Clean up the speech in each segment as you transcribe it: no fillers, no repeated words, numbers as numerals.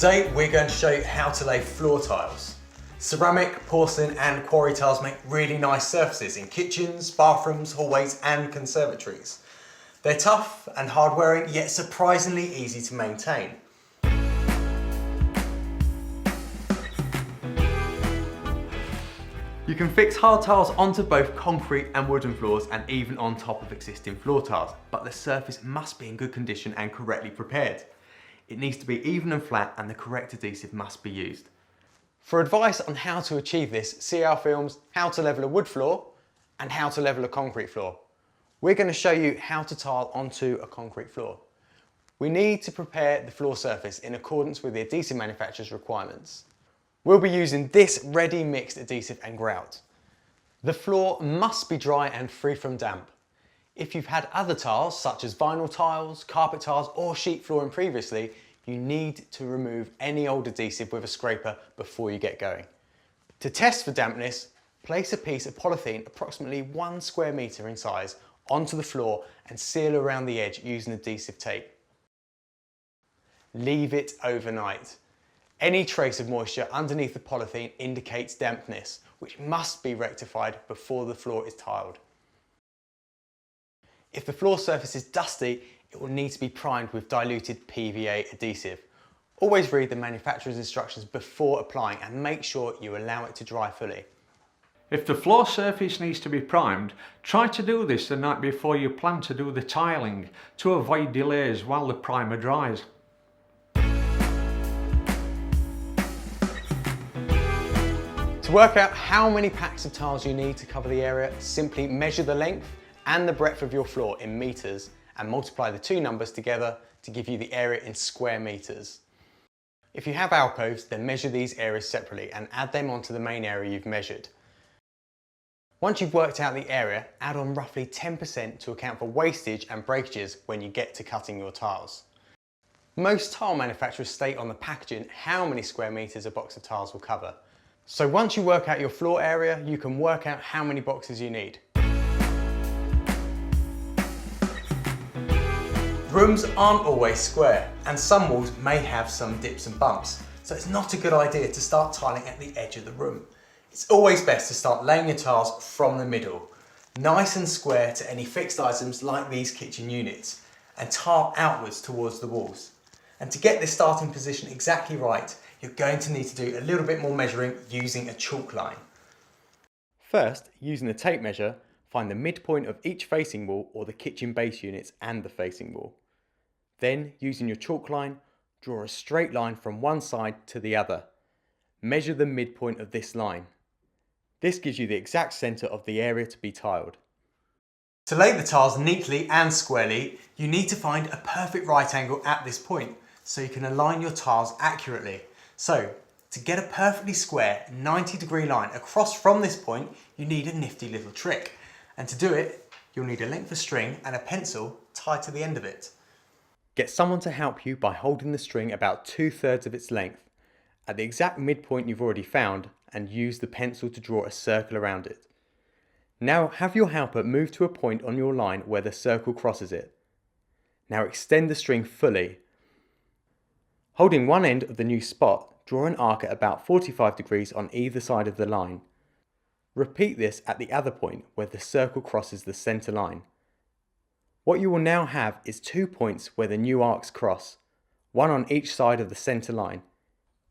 Today we're going to show you how to lay floor tiles. Ceramic, porcelain and quarry tiles make really nice surfaces in kitchens, bathrooms, hallways and conservatories. They're tough and hard wearing, yet surprisingly easy to maintain. You can fix hard tiles onto both concrete and wooden floors and even on top of existing floor tiles, but the surface must be in good condition and correctly prepared. It needs to be even and flat and the correct adhesive must be used. For advice on how to achieve this, see our films How to Level a Wood Floor and How to Level a Concrete Floor. We're going to show you how to tile onto a concrete floor. We need to prepare the floor surface in accordance with the adhesive manufacturer's requirements. We'll be using this ready mixed adhesive and grout. The floor must be dry and free from damp. If you've had other tiles such as vinyl tiles, carpet tiles or sheet flooring previously, you need to remove any old adhesive with a scraper before you get going. To test for dampness, place a piece of polythene approximately 1 square metre in size onto the floor and seal around the edge using adhesive tape. Leave it overnight. Any trace of moisture underneath the polythene indicates dampness, which must be rectified before the floor is tiled. If the floor surface is dusty, it will need to be primed with diluted PVA adhesive. Always read the manufacturer's instructions before applying and make sure you allow it to dry fully. If the floor surface needs to be primed, try to do this the night before you plan to do the tiling to avoid delays while the primer dries. To work out how many packs of tiles you need to cover the area, simply measure the length and the breadth of your floor in metres and multiply the two numbers together to give you the area in square metres. If you have alcoves, then measure these areas separately and add them onto the main area you've measured. Once you've worked out the area, add on roughly 10% to account for wastage and breakages when you get to cutting your tiles. Most tile manufacturers state on the packaging how many square metres a box of tiles will cover. So once you work out your floor area, you can work out how many boxes you need. Rooms aren't always square, and some walls may have some dips and bumps, so it's not a good idea to start tiling at the edge of the room. It's always best to start laying your tiles from the middle, nice and square to any fixed items like these kitchen units, and tile outwards towards the walls. And to get this starting position exactly right, you're going to need to do a little bit more measuring using a chalk line. First, using a tape measure, find the midpoint of each facing wall or the kitchen base units and the facing wall. Then, using your chalk line, draw a straight line from one side to the other. Measure the midpoint of this line. This gives you the exact centre of the area to be tiled. To lay the tiles neatly and squarely, you need to find a perfect right angle at this point so you can align your tiles accurately. So, to get a perfectly square 90-degree line across from this point, you need a nifty little trick. And to do it, you'll need a length of string and a pencil tied to the end of it. Get someone to help you by holding the string about 2/3 of its length at the exact midpoint you've already found and use the pencil to draw a circle around it. Now have your helper move to a point on your line where the circle crosses it. Now extend the string fully. Holding one end of the new spot, draw an arc at about 45 degrees on either side of the line. Repeat this at the other point where the circle crosses the centre line. What you will now have is 2 points where the new arcs cross, one on each side of the centre line.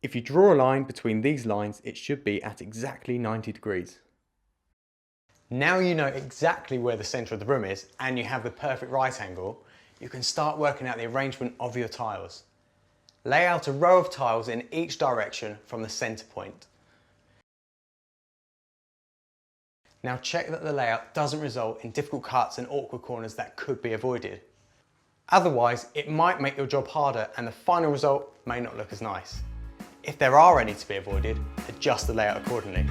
If you draw a line between these lines, it should be at exactly 90 degrees. Now you know exactly where the centre of the room is and you have the perfect right angle, you can start working out the arrangement of your tiles. Lay out a row of tiles in each direction from the centre point. Now check that the layout doesn't result in difficult cuts and awkward corners that could be avoided. Otherwise, it might make your job harder and the final result may not look as nice. If there are any to be avoided, adjust the layout accordingly.